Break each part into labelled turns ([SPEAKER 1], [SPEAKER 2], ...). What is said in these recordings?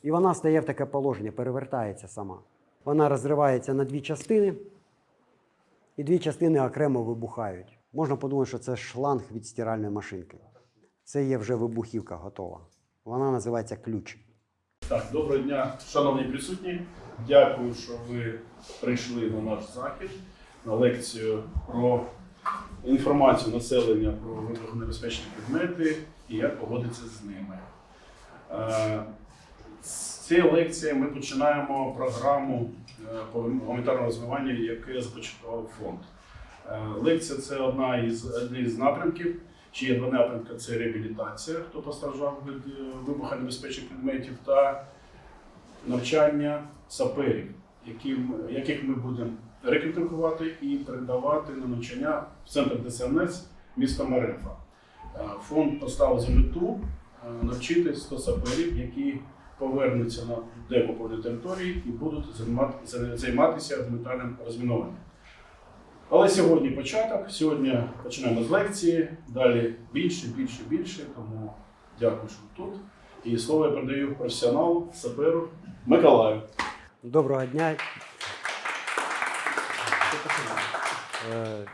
[SPEAKER 1] І вона стає в таке положення, перевертається сама. Вона розривається на дві частини, і дві частини окремо вибухають. Можна подумати, що це шланг від стиральної машинки. Це є вже вибухівка готова. Вона називається ключ.
[SPEAKER 2] Так, доброго дня, шановні присутні. Дякую, що ви прийшли на наш захід, на лекцію про інформацію населення про вибухонебезпечні предмети і як поводитися з ними. З цієї лекції ми починаємо програму по гуманітарному розвиванню, яке започаткував фонд. Лекція – це один із напрямків. Чи є два напрямки – це реабілітація, хто постраждав від вибухонебезпечних предметів, та навчання саперів, яких ми будемо рекрутувати і передавати на навчання в центр ДСНС міста Марефа. Фонд поставив за мету навчити 100 саперів, які повернуться на деокуповані території і будуть займатися гуманітарним розмінуванням. Але сьогодні початок, сьогодні починаємо з лекції, далі більше, тому дякую, що ви тут. І слово я передаю професіоналу, саперу Миколаю.
[SPEAKER 1] Доброго дня.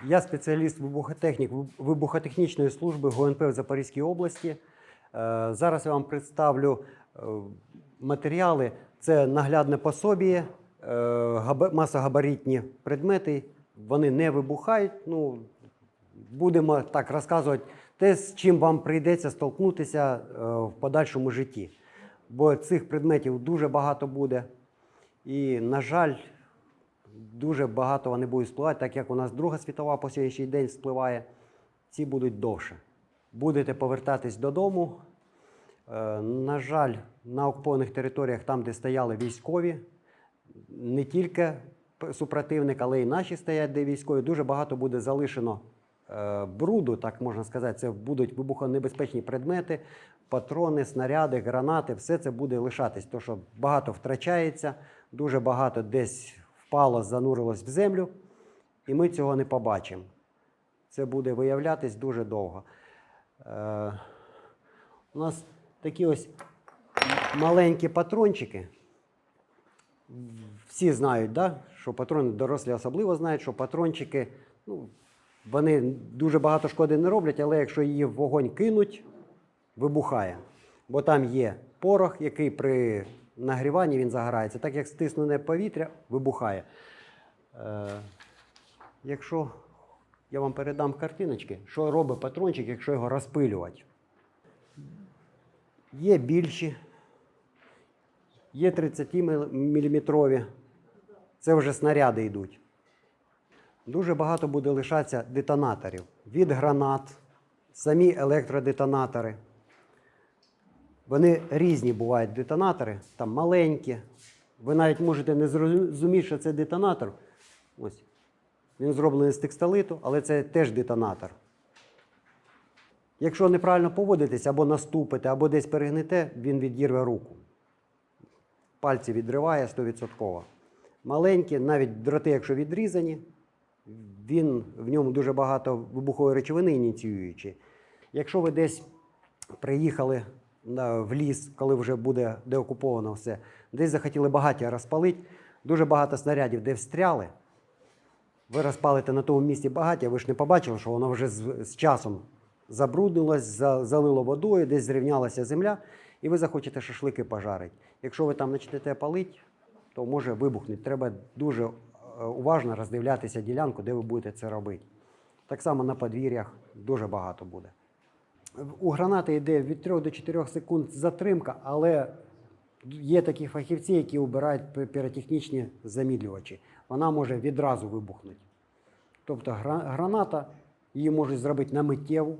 [SPEAKER 1] Я спеціаліст вибухотехнік вибухотехнічної служби ГУНП в Запорізькій області. Зараз я вам представлю матеріали. Це наглядне пособіє, масогабаритні предмети. Вони не вибухають. Будемо так розказувати те, з чим вам прийдеться столкнутися в подальшому житті. Бо цих предметів дуже багато буде. І, на жаль, дуже багато вони будуть спливати, так як у нас Друга світова по сьогоднішній день спливає. Ці будуть довше. Будете повертатись додому. На жаль, на окупованих територіях, там, де стояли військові, не тільки супротивник, але й наші стоять, де військові, дуже багато буде залишено бруду, так можна сказати. Це будуть вибухонебезпечні предмети, патрони, снаряди, гранати, все це буде лишатись. Тому що багато втрачається, дуже багато десь впало, занурилось в землю, і ми цього не побачимо. Це буде виявлятись дуже довго. У нас такі ось маленькі патрончики. Всі знають, да? Що патрони, дорослі особливо знають, що патрончики, вони дуже багато шкоди не роблять, але якщо її в вогонь кинуть, вибухає. Бо там є порох, який при нагріванні він загорається. Так як стиснене повітря, вибухає. Якщо я вам передам картиночки, що робить патрончик, якщо його розпилювати. Є більші, є 30-мм, це вже снаряди йдуть. Дуже багато буде лишатися детонаторів. Від гранат, самі електродетонатори. Вони різні бувають детонатори, там маленькі. Ви навіть можете не зрозуміти, що це детонатор. Ось. Він зроблений з текстолиту, але це теж детонатор. Якщо неправильно поводитесь, або наступите, або десь перегнете, він відірве руку. Пальці відриває 100%. Маленькі, навіть дроти, якщо відрізані, в ньому дуже багато вибухової речовини ініціюючі. Якщо ви десь приїхали в ліс, коли вже буде деокуповано все, десь захотіли багаття розпалити, дуже багато снарядів, де встряли, ви розпалите на тому місці багаття, ви ж не побачили, що воно вже з часом забруднилось, залило водою, десь зрівнялася земля, і ви захочете шашлики пожарити. Якщо ви там почнете палити, то може вибухнути. Треба дуже уважно роздивлятися ділянку, де ви будете це робити. Так само на подвір'ях дуже багато буде. У гранати йде від 3 до 4 секунд затримка, але є такі фахівці, які обирають піротехнічні замідлювачі. Вона може відразу вибухнути. Тобто граната, її можуть зробити на миттєву,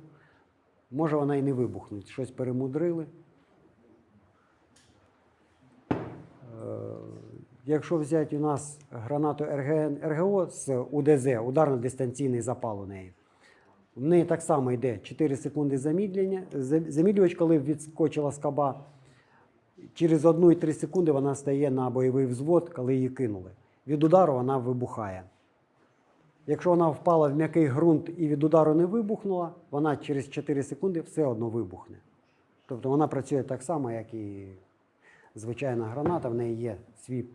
[SPEAKER 1] може вона і не вибухнути. Щось перемудрили. Якщо взяти у нас гранату РГО з УДЗ, ударно-дистанційний запал у неї, в неї так само йде 4 секунди замідлення. Замідлювач, коли відскочила скоба, через 1,3 секунди вона стає на бойовий взвод, коли її кинули. Від удару вона вибухає. Якщо вона впала в м'який ґрунт і від удару не вибухнула, вона через 4 секунди все одно вибухне. Тобто вона працює так само, як і звичайна граната, в неї є свій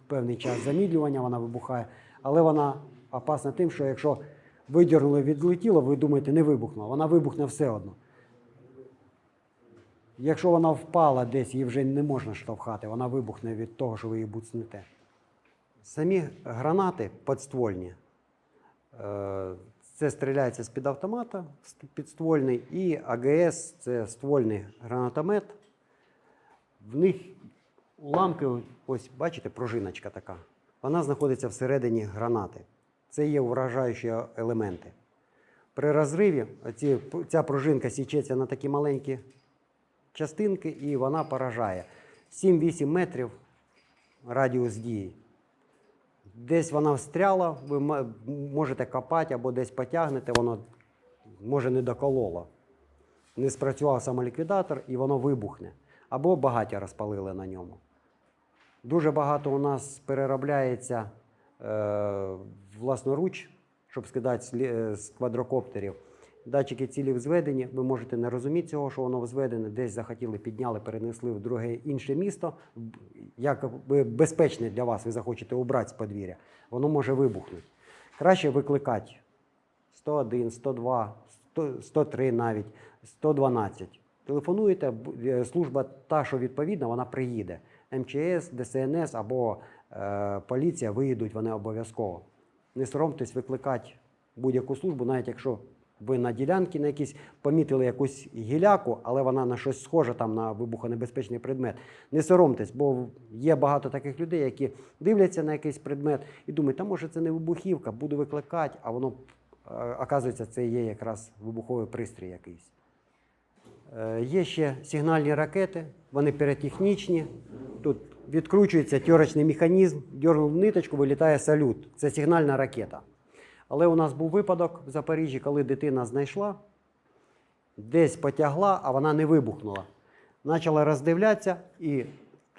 [SPEAKER 1] певний час замідлювання, вона вибухає, але вона опасна тим, що якщо видірнули, відлетіло, ви думаєте, не вибухнула, вона вибухне все одно. Якщо вона впала десь, її вже не можна штовхати, вона вибухне від того, що ви її буцнете. Самі гранати підствольні. Це стріляється з-під автомата підствольний, і АГС – це ствольний гранатомет. В них уламки, ось бачите, пружиночка така, вона знаходиться всередині гранати. Це є вражаючі елементи. При розриві ця пружинка січеться на такі маленькі частинки, і вона поражає. 7-8 метрів радіус дії. Десь вона встряла, ви можете копати або десь потягнете, воно може не докололо. Не спрацював самоліквідатор і воно вибухне. Або багаття розпалили на ньому. Дуже багато у нас переробляється власноруч, щоб скидати з квадрокоптерів. Датчики цілі зведені, ви можете не розуміти цього, що воно зведене, десь захотіли, підняли, перенесли в друге інше місто, як безпечне для вас, ви захочете убрати з подвір'я, воно може вибухнути. Краще викликати 101, 102, 103 навіть, 112. Телефонуєте, служба та, що відповідна, вона приїде. МЧС, ДСНС або поліція виїдуть, вони обов'язково. Не соромтесь викликати будь-яку службу, навіть якщо ви на ділянці на якійсь помітили якусь гіляку, але вона на щось схоже, там, на вибухонебезпечний предмет. Не соромтесь, бо є багато таких людей, які дивляться на якийсь предмет і думають, та може це не вибухівка, буду викликати, а воно, оказується, це є якраз вибуховий пристрій якийсь. Є ще сигнальні ракети, вони піротехнічні. Тут відкручується тьорочний механізм, дьорнув ниточку, вилітає салют. Це сигнальна ракета. Але у нас був випадок в Запоріжжі, коли дитина знайшла, десь потягла, а вона не вибухнула. Почала роздивлятися,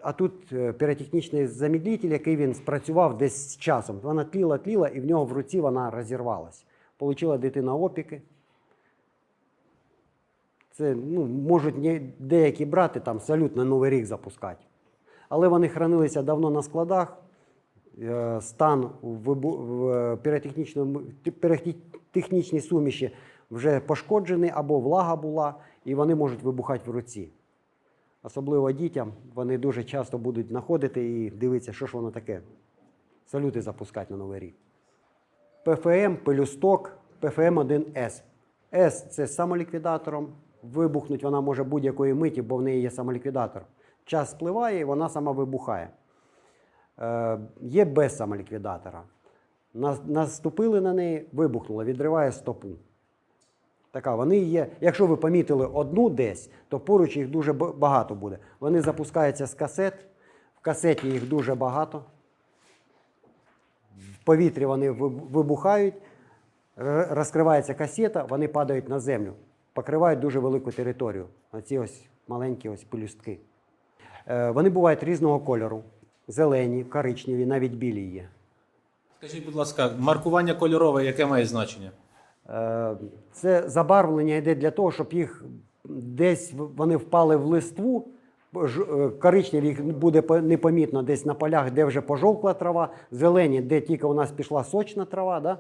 [SPEAKER 1] а тут піротехнічний замедлитель, який він спрацював десь з часом. Вона тліла, і в нього в руці вона розірвалась. Получила дитина опіки. Це можуть деякі брати там салют на Новий рік запускати. Але вони хранилися давно на складах. Стан в піротехнічній суміші вже пошкоджений, або влага була, і вони можуть вибухати в руці. Особливо дітям, вони дуже часто будуть знаходити і дивитися, що ж воно таке. Салюти запускати на Новий рік. ПФМ, пелюсток, ПФМ-1С. С – це з самоліквідатором. Вибухнуть вона може будь-якої миті, бо в неї є самоліквідатор. Час спливає, і вона сама вибухає. Є без самоліквідатора. Наступили на неї, вибухнула, відриває стопу. Така, вони є. Якщо ви помітили одну десь, то поруч їх дуже багато буде. Вони запускаються з касет, в касеті їх дуже багато. В повітрі вони вибухають, розкривається касета, вони падають на землю, покривають дуже велику територію. Оці ось маленькі ось пелюстки. Вони бувають різного кольору. Зелені, коричневі, навіть білі є.
[SPEAKER 3] Скажіть, будь ласка, маркування кольорове, яке має значення?
[SPEAKER 1] Це забарвлення йде для того, щоб їх десь вони впали в листву, коричневі їх буде непомітно десь на полях, де вже пожовкла трава, зелені, де тільки у нас пішла сочна трава, да?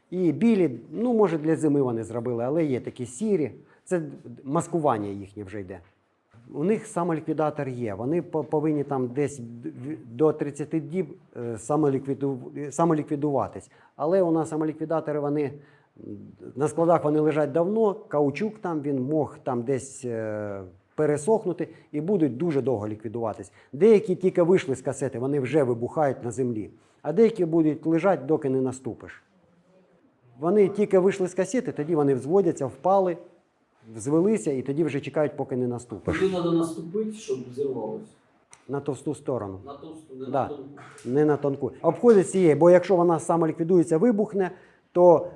[SPEAKER 1] І білі, може для зими вони зробили, але є такі сірі, це маскування їхнє вже йде. У них самоліквідатор є, вони повинні там десь до 30 діб самоліквідуватись. Але у нас самоліквідатори, вони на складах вони лежать давно, каучук там, він мог там десь пересохнути і будуть дуже довго ліквідуватись. Деякі тільки вийшли з касети, вони вже вибухають на землі, а деякі будуть лежати, доки не наступиш. Вони тільки вийшли з касети, тоді вони взводяться, впали, взвелися і тоді вже чекають, поки не наступиш.
[SPEAKER 4] Куди треба наступити, щоб зірвалося?
[SPEAKER 1] На товсту сторону.
[SPEAKER 4] На товсту, не
[SPEAKER 1] Да.
[SPEAKER 4] на тонку.
[SPEAKER 1] Не на тонку. Обходить цієї, бо якщо вона самоліквідується, вибухне, то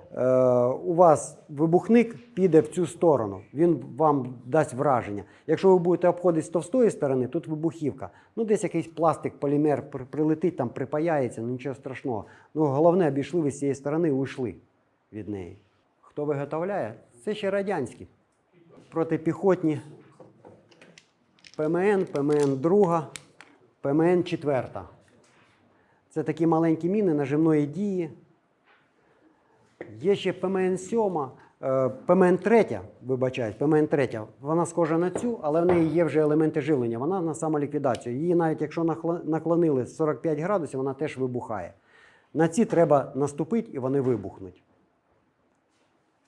[SPEAKER 1] у вас вибухник піде в цю сторону. Він вам дасть враження. Якщо ви будете обходити з товстої сторони, тут вибухівка. Десь якийсь пластик, полімер прилетить, там припаяється, нічого страшного. Головне, обійшли ви з цієї сторони і уйшли від неї. Хто виготовляє? Це ще радянські. Протипіхотні ПМН, ПМН-2. ПМН-4. Це такі маленькі міни наживної дії. Є ще ПМН-7, ПМН-3, вибачаюсь, ПМН-3. Вона схожа на цю, але в неї є вже елементи живлення. Вона на самоліквідацію. Її навіть якщо наклонили 45 градусів, вона теж вибухає. На ці треба наступити і вони вибухнуть.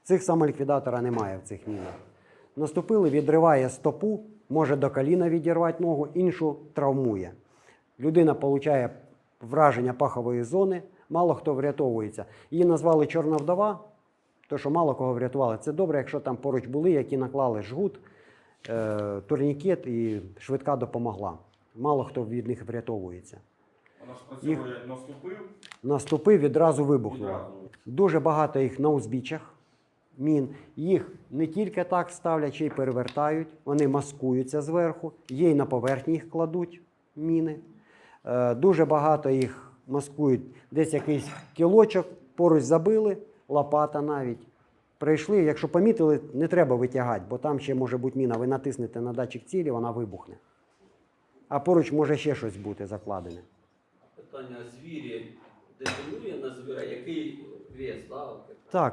[SPEAKER 1] Цих самоліквідатора немає в цих мінах. Наступили, відриває стопу, може до коліна відірвати ногу, іншу травмує. Людина отримує враження пахової зони, мало хто врятовується. Її назвали «Чорна вдова», тому що мало кого врятували. Це добре, якщо там поруч були, які наклали жгут, турнікет і швидка допомогла. Мало хто від них врятовується.
[SPEAKER 5] Вона спрацьовує,
[SPEAKER 1] Наступив, відразу вибухнуло.
[SPEAKER 5] відразу.
[SPEAKER 1] Дуже багато їх на узбіччях мін. Їх не тільки так ставлять, ще й перевертають. Вони маскуються зверху. Є й на поверхні їх кладуть міни. Дуже багато їх маскують. Десь якийсь кілочок, поруч забили, лопата навіть. Прийшли, якщо помітили, не треба витягати, бо там ще може бути міна. Ви натиснете на датчик цілі, вона вибухне. А поруч може ще щось бути закладене.
[SPEAKER 4] Питання, звірі детонує на звіра, який вес,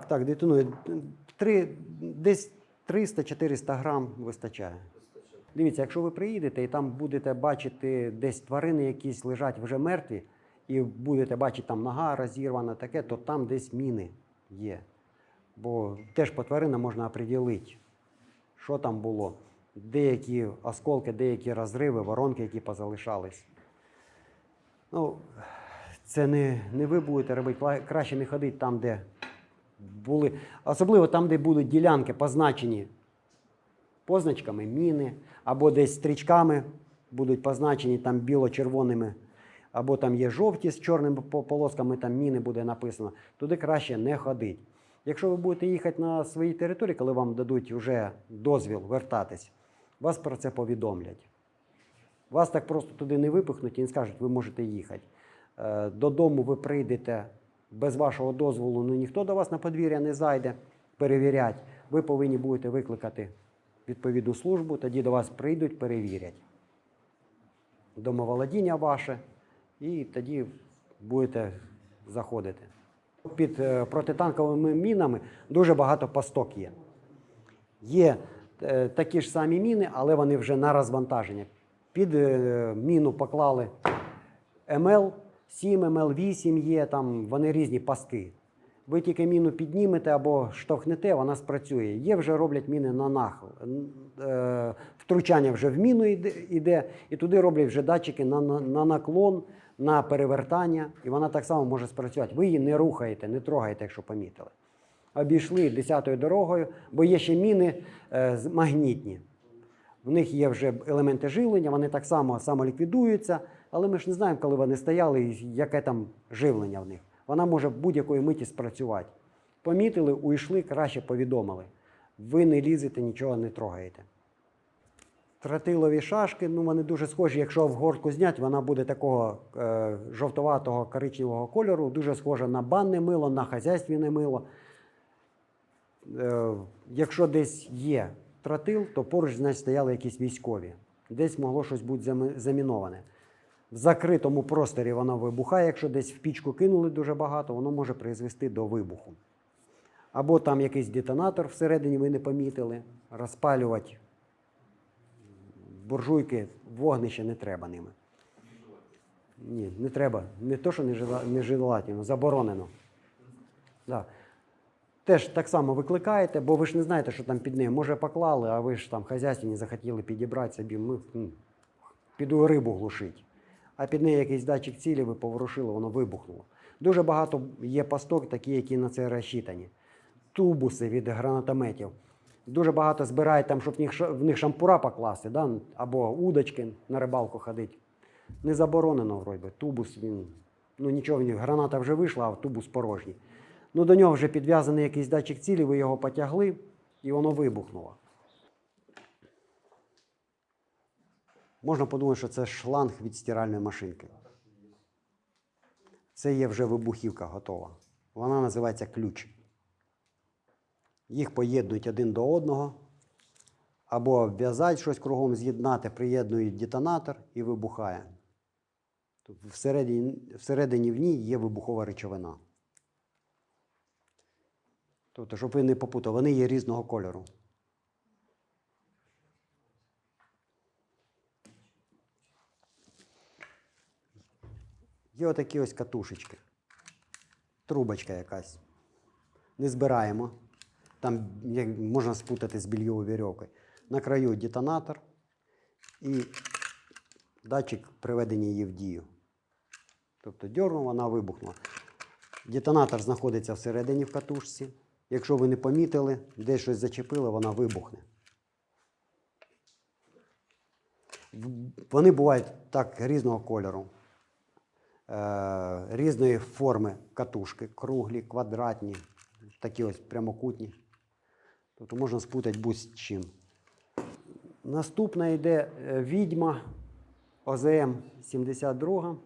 [SPEAKER 1] Так, детонує. Десь 300-400 грам вистачає. Дивіться, якщо ви приїдете і там будете бачити десь тварини якісь лежать вже мертві, і будете бачити там нога розірвана, таке, то там десь міни є. Бо теж по тваринам можна оприділити, що там було. Деякі осколки, деякі розриви, воронки, які позалишались. Ну, це не ви будете робити, краще не ходити там, де були. Особливо там, де будуть ділянки позначені позначками міни, або десь стрічками будуть позначені там біло-червоними, або там є жовті з чорними полосками, там міни буде написано. Туди краще не ходити. Якщо ви будете їхати на своїй території, коли вам дадуть вже дозвіл вертатись, вас про це повідомлять. Вас так просто туди не випихнуть і не скажуть, ви можете їхати. Додому ви прийдете без вашого дозволу, ну ніхто до вас на подвір'я не зайде перевіряти. Ви повинні будете викликати відповідну службу, тоді до вас прийдуть, перевірять домоволодіння ваше, і тоді будете заходити. Під протитанковими мінами дуже багато пасток є. Є такі ж самі міни, але вони вже на розвантаження. Під міну поклали МЛ, 7 МЛ, 8 є, там вони різні пастки. Ви тільки міну піднімете або штовхнете, вона спрацює. Є вже роблять міни на нахил. Втручання вже в міну йде, і туди роблять вже датчики на наклон, на перевертання, і вона так само може спрацювати. Ви її не рухаєте, не трогаєте, якщо помітили. Обійшли 10-ю дорогою, бо є ще міни магнітні. В них є вже елементи живлення, вони так само самоліквідуються, але ми ж не знаємо, коли вони стояли і яке там живлення в них. Вона може будь-якої миті спрацювати. Помітили, уйшли, краще повідомили. Ви не лізете, нічого не трогаєте. Тротилові шашки, ну вони дуже схожі, якщо в горку зняти, вона буде такого жовтуватого коричневого кольору, дуже схожа на банне мило, на хазяйственне мило. Якщо десь є тротил, то поруч, значить, стояли якісь військові. Десь могло щось бути заміноване. В закритому просторі воно вибухає, якщо десь в пічку кинули дуже багато, воно може призвести до вибуху. Або там якийсь детонатор всередині ви не помітили, розпалювати буржуйки, вогнище не треба ними. Ні, не треба. Не то, що нежелательно, заборонено. Да. Теж так само викликаєте, бо ви ж не знаєте, що там під нею. Може поклали, а ви ж там хазяйственні захотіли підібрати собі, піду рибу глушить. А під нею якийсь датчик цілі, ви поворушили, воно вибухнуло. Дуже багато є пасток, такі, які на це розчитані. Тубуси від гранатометів. Дуже багато збирають там, щоб в них шампура покласти, да? Або удочки на рибалку ходити. Не заборонено, вроді. Тубус, він, ну нічого, граната вже вийшла, а тубус порожній. Ну до нього вже підв'язаний якийсь датчик цілі, ви його потягли, і воно вибухнуло. Можна подумати, що це шланг від стиральної машинки. Це є вже вибухівка готова. Вона називається ключ. Їх поєднують один до одного, або обв'язати щось кругом, з'єднати, приєднують детонатор і вибухає. Тобто всередині в ній є вибухова речовина. Тобто, щоб ви не попутали, вони є різного кольору. Є отакі ось катушечки. Трубочка якась. Не збираємо. Там можна спутати з більйовою вірьовкою. На краю детонатор і датчик приведення її в дію. Тобто дьорнув, вона вибухнула. Детонатор знаходиться всередині в катушці. Якщо ви не помітили, десь щось зачепило, вона вибухне. Вони бувають так різного кольору, різної форми катушки. Круглі, квадратні, такі ось прямокутні. Тобто можна спутати будь-чим. Наступна йде відьма ОЗМ-72.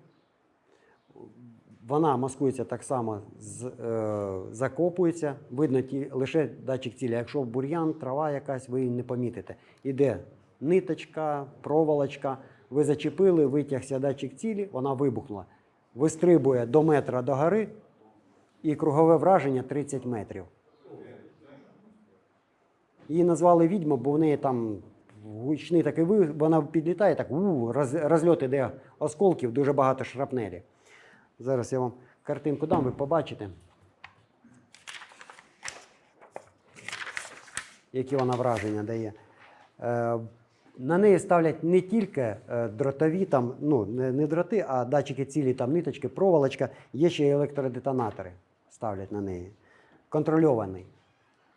[SPEAKER 1] Вона маскується так само, закопується, видно лише датчик цілі. Якщо бур'ян, трава якась, ви її не помітите. Іде ниточка, проволочка, ви зачепили, витягся датчик цілі, вона вибухнула. Вистрибує до метра до гори і кругове враження 30 метрів. Її назвали відьма, бо в неї там гучний такий вибух, вона підлітає, так розльот іде осколків, дуже багато шрапнелі. Зараз я вам картинку дам, ви побачите, які вона враження дає. На неї ставлять не тільки дротові, там, не дроти, а датчики цілі, там, ниточки, проволочка, є ще й електродетонатори ставлять на неї. Контрольований.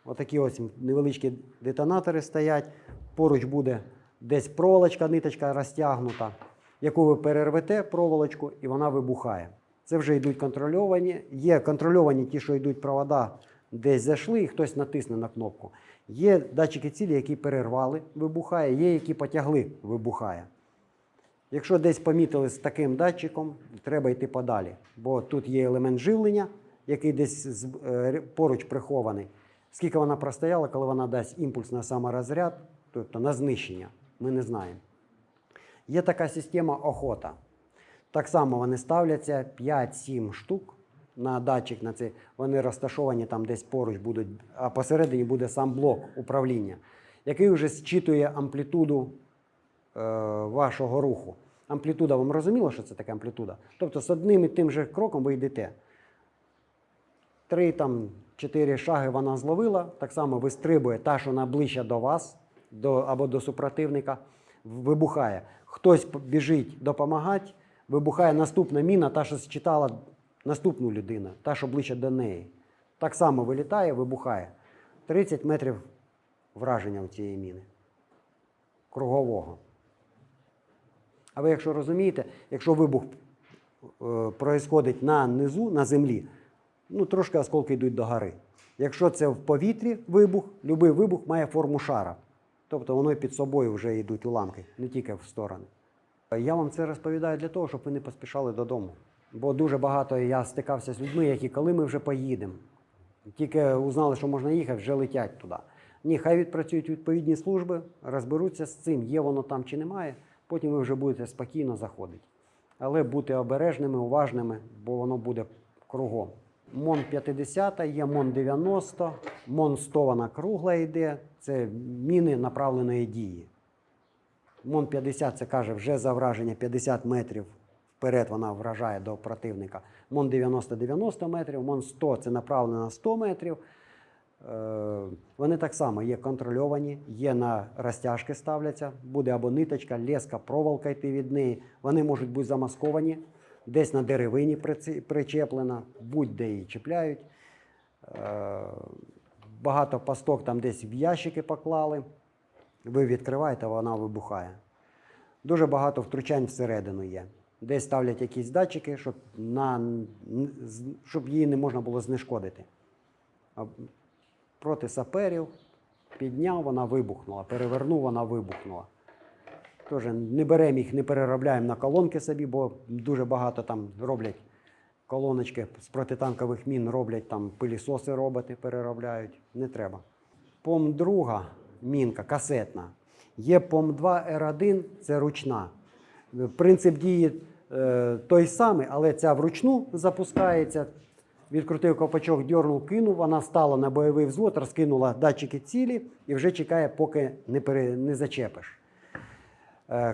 [SPEAKER 1] Отакі ось невеличкі детонатори стоять, поруч буде десь проволочка, ниточка розтягнута, яку ви перервете проволочку, і вона вибухає. Це вже йдуть контрольовані. Є контрольовані ті, що йдуть провода, десь зайшли, і хтось натисне на кнопку. Є датчики цілі, які перервали, вибухає, є, які потягли, вибухає. Якщо десь помітили з таким датчиком, треба йти подалі. Бо тут є елемент живлення, який десь поруч прихований. Скільки вона простояла, коли вона дасть імпульс на саморозряд, тобто на знищення, ми не знаємо. Є така система охота. Так само вони ставляться 5-7 штук на датчик, на цей. Вони розташовані там десь поруч будуть, а посередині буде сам блок управління, який вже зчитує амплітуду вашого руху. Амплітуда, вам розуміло, що це таке амплітуда? Тобто з одним і тим же кроком ви йдете. 3-4 шаги вона зловила, так само вистрибує та, що найближча до вас, або до супротивника, вибухає. Хтось біжить допомагати, вибухає наступна міна, та, що зчитала наступну людину, та, що ближче до неї. Так само вилітає, вибухає. 30 метрів враження у цієї міни. Кругового. А ви, якщо розумієте, якщо вибух происходить на низу, на землі, трошки осколки йдуть до гори. Якщо це в повітрі вибух, будь-який вибух має форму шара. Тобто воно під собою вже йдуть уламки, не тільки в сторони. Я вам це розповідаю для того, щоб ви не поспішали додому. Бо дуже багато я стикався з людьми, які коли ми вже поїдемо, тільки узнали, що можна їхати, вже летять туди. Ні, хай відпрацюють відповідні служби, розберуться з цим, є воно там чи немає, потім ви вже будете спокійно заходити. Але бути обережними, уважними, бо воно буде кругом. МОН-50 є, МОН-90, МОН-100 вона кругла йде, це міни направленої дії. МОН-50 це каже вже за враження 50 метрів вперед вона вражає до противника. МОН-90 – 90 метрів, МОН-100 це направлено на 100 метрів. Вони так само є контрольовані, є на розтяжки ставляться, буде або ниточка, леска, проволока йти від неї. Вони можуть бути замасковані, десь на деревині причеплена, будь-де її чіпляють. Багато пасток там десь в ящики поклали, ви відкриваєте, вона вибухає. Дуже багато втручань всередину є. Десь ставлять якісь датчики, щоб її не можна було знешкодити. Проти саперів підняв, вона вибухнула, перевернув, вона вибухнула. Тож не беремо їх, не переробляємо на колонки собі, бо дуже багато там роблять колоночки з протитанкових мін, роблять там пилісоси, роботи переробляють. Не треба. ПОМ-2 мінка, касетна. Є ПОМ-2 Р1, це ручна. Принцип дії той самий, але ця вручну запускається. Відкрутив ковпачок, дьорнув, кинув, вона стала на бойовий взвод, розкинула датчики цілі і вже чекає, поки не зачепиш.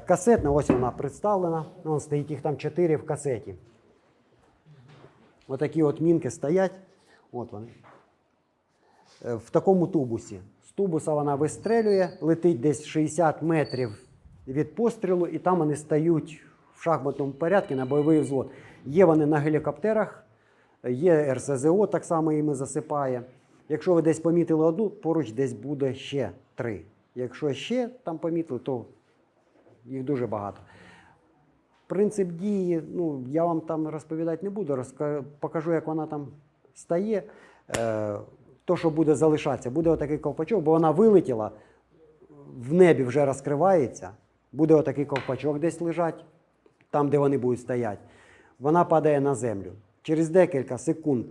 [SPEAKER 1] Касетна, ось вона представлена. Вон стоїть, їх там 4 в касеті. Отакі от мінки стоять. От вони. В такому тубусі. З тубуса вона вистрелює, летить десь 60 метрів від пострілу, і там вони стають в шахматному порядку на бойовий взвод. Є вони на гелікоптерах, є РСЗО, так само їми засипає. Якщо ви десь помітили одну, поруч десь буде ще 3. Якщо ще там помітили, то їх дуже багато. Принцип дії, ну, я вам там розповідати не буду, покажу, як вона там стає. То, що буде залишатися, буде отакий ковпачок, бо вона вилетіла, в небі вже розкривається, буде отакий ковпачок десь лежать, там, де вони будуть стояти. Вона падає на землю. Через декілька секунд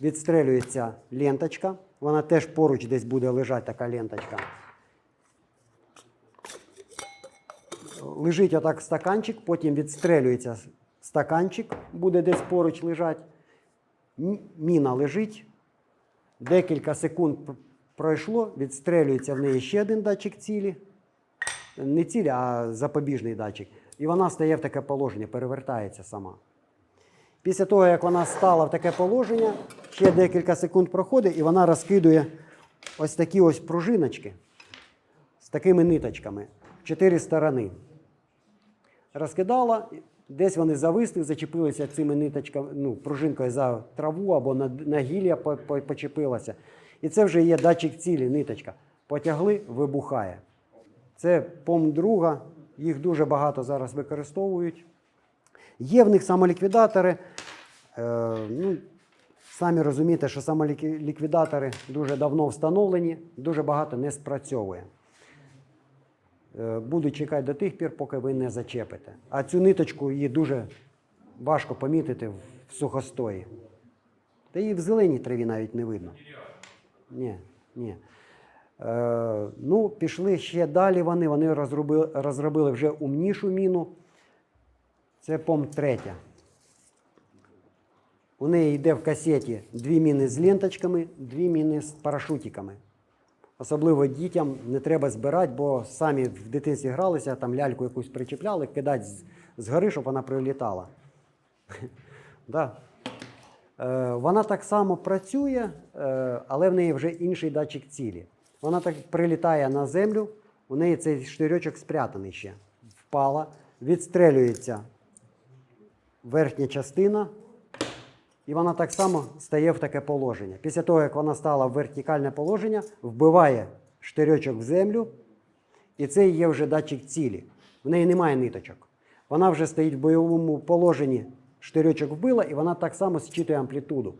[SPEAKER 1] відстрелюється ленточка, вона теж поруч десь буде лежати така ленточка. Лежить отак стаканчик, потім відстрелюється стаканчик, буде десь поруч лежати. Міна лежить. Декілька секунд пройшло, відстрелюється в неї ще один датчик цілі. Не цілі, а запобіжний датчик. І вона стає в таке положення, перевертається сама. Після того, як вона стала в таке положення, ще декілька секунд проходить, і вона розкидує ось такі ось пружиночки з такими ниточками в 4 сторони. Розкидала, десь вони зависли, зачепилися цими ниточками, ну, пружинкою за траву або на гілля почепилася. І це вже є датчик цілі, ниточка. Потягли, вибухає. Це ПОМ-2, їх дуже багато зараз використовують. Є в них самоліквідатори. Ну, самі розумієте, що самоліквідатори дуже давно встановлені, дуже багато не спрацьовує. Буду чекати до тих пір, поки ви не зачепите. А цю ниточку її дуже важко помітити в сухостої. Та її в зеленій траві навіть не видно. Ні. Ну, пішли ще далі вони розробили вже умнішу міну. Це ПОМ-3. У неї йде в касеті 2 міни з ленточками, 2 міни з парашутиками. Особливо дітям не треба збирати, бо самі в дитинстві гралися, там ляльку якусь причіпляли, кидати згори, щоб вона прилітала. Да. Вона так само працює, але в неї вже інший датчик цілі. Вона так прилітає на землю, у неї цей штирьочок спрятаний ще. Впала, відстрелюється верхня частина, і вона так само стає в таке положення. Після того, як вона стала в вертикальне положення, вбиває штирьочок в землю, і це є вже датчик цілі. В неї немає ниточок. Вона вже стоїть в бойовому положенні, штирьочок вбила, і вона так само зчитує амплітуду.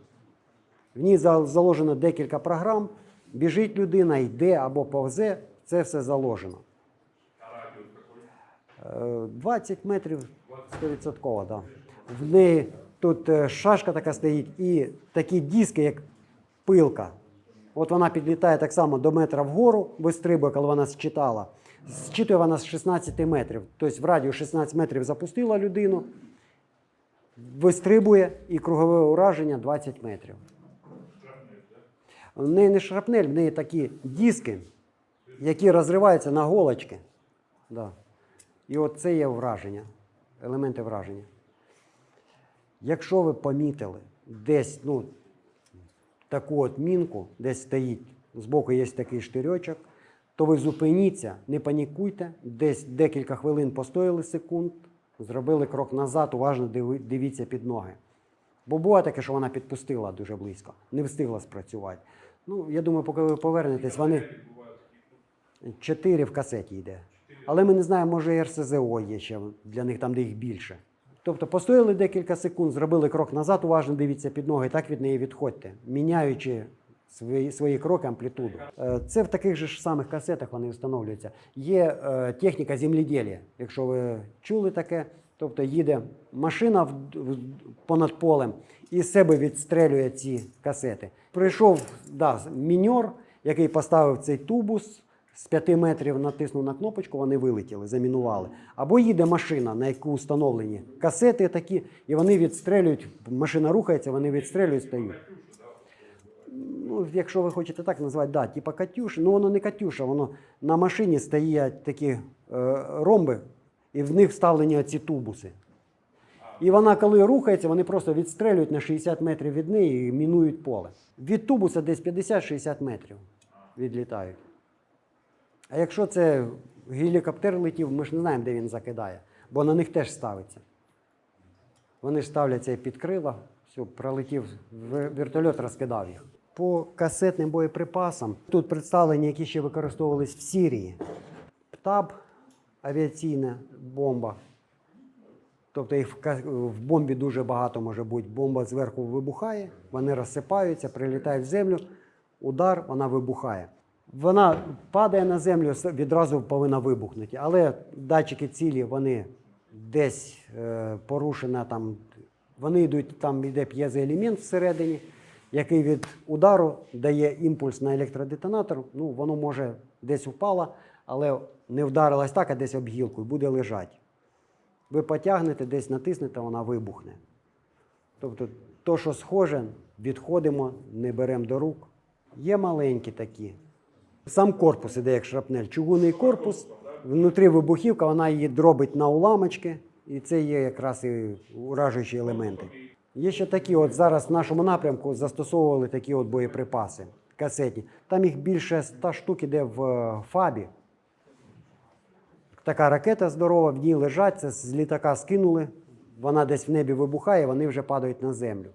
[SPEAKER 1] В ній заложено декілька програм, біжить людина, йде або повзе, це все заложено. 20 метрів 100%, да. В неї тут шашка така стоїть і такі диски, як пилка. От вона підлітає так само до метра вгору, вистрибує, коли вона зчитала. Зчитує вона з 16 метрів. Тобто в радіус 16 метрів запустила людину, вистрибує і кругове ураження 20 метрів. В неї не шрапнель, в неї такі диски, які розриваються на голочки. Да. І от це є враження, елементи враження. Якщо ви помітили десь таку от мінку, десь стоїть, збоку є такий штирьочок, то ви зупиніться, не панікуйте, десь декілька хвилин постояли секунд, зробили крок назад, уважно дивіться під ноги. Бо буває таке, що вона підпустила дуже близько, не встигла спрацювати. Ну, я думаю, поки ви повернетесь, вони 4 в касеті йде. Але ми не знаємо, може і РСЗО є ще для них там, де їх більше. Тобто постояли декілька секунд, зробили крок назад, уважно дивіться під ноги, так від неї відходьте, міняючи свої кроки, амплітуду. Це в таких же ж самих касетах вони встановлюються. Є техніка земледілля, якщо ви чули таке. Тобто їде машина понад полем і з себе відстрелює ці касети. Прийшов міньор, який поставив цей тубус, з 5 метрів натиснув на кнопочку, вони вилетіли, замінували. Або їде машина, на яку встановлені касети такі, і вони відстрелюють, машина рухається, вони відстрелюють, стають. Ну, якщо ви хочете так назвати, да, типа «Катюша», ну воно не «Катюша», воно на машині стоять такі ромби, і в них вставлені ці тубуси. І вона, коли рухається, вони просто відстрелюють на 60 метрів від неї і мінують поле. Від тубуса десь 50-60 метрів відлітають. А якщо це гелікоптер летів, ми ж не знаємо, де він закидає, бо на них теж ставиться. Вони ж ставляться під крила, все, пролетів, вертольот розкидав їх. По касетним боєприпасам тут представлені, які ще використовувались в Сирії. ПТАБ, авіаційна бомба. Тобто їх в бомбі дуже багато може бути. Бомба зверху вибухає, вони розсипаються, прилітають в землю, удар, вона вибухає. Вона падає на землю, відразу повинна вибухнути. Але датчики цілі, вони десь порушені, там, вони йдуть, там йде п'єзоелемент всередині, який від удару дає імпульс на електродетонатор. Ну, воно може десь впало, але не вдарилось так, а десь об гілку і буде лежати. Ви потягнете, десь натиснете, вона вибухне. Тобто, то, що схоже, відходимо, не беремо до рук. Є маленькі такі. Сам корпус іде як шрапнель. Чугунний корпус, внутрі вибухівка, вона її дробить на уламочки. І це є якраз і уражуючі елементи. Є ще такі, от зараз в нашому напрямку застосовували такі от боєприпаси касетні. Там їх більше 100 штук іде в ФАБі. Така ракета здорова, в ній лежать, це з літака скинули, вона десь в небі вибухає, вони вже падають на землю.